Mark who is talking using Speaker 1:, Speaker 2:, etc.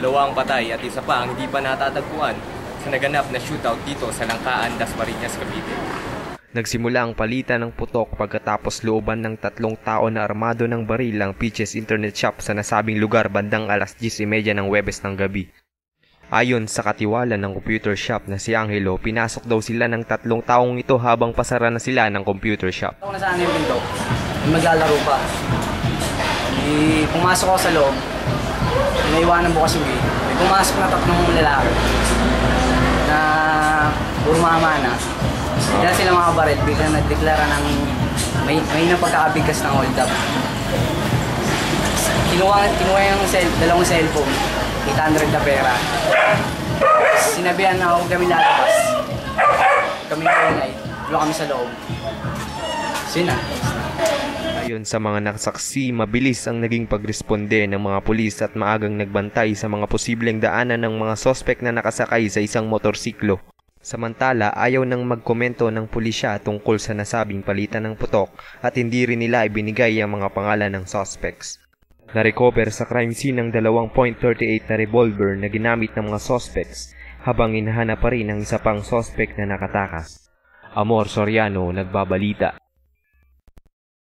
Speaker 1: 2 ang patay at isa pa ang hindi pa natatagpuan sa naganap na shootout dito sa Langkaan, Dasmariñas, Cavite.
Speaker 2: Nagsimula ang palitan ng putok pagkatapos looban ng 3 tao na armado ng baril ang Peaches Internet Shop sa nasabing lugar bandang alas 10:30 ng Huwebes ng gabi. Ayon sa katiwala ng computer shop na si Angelo, pinasok daw sila ng 3 taong ito habang pasara na sila ng computer shop.
Speaker 3: Ako nasaan yung pinto, maglalaro pa. Pumasok ako sa loob, naiwanan bukas yung gate. May pumasok na 3 lalaki na puro mama na. Bigla sila mga baret, bigla nagdeklara ng may napagkakabigkas ng hold up. Kinuha yung 2 cellphone, 800 na pera. Sinabihan na ako kami lalabas. Kami kulay, wala kami sa loob. Sina.
Speaker 2: Ayon sa mga nakasaksi, mabilis ang naging pagresponde ng mga pulis at maagang nagbantay sa mga posibleng daanan ng mga sospek na nakasakay sa isang motorsiklo. Samantala, ayaw nang magkomento ng pulisya tungkol sa nasabing palitan ng putok at hindi rin nila ibinigay ang mga pangalan ng suspects. Na-recover sa crime scene ang 2.38 na revolver na ginamit ng mga suspects habang hinahanap pa rin ang isa pang suspect na nakatakas. Amor Soriano, nagbabalita.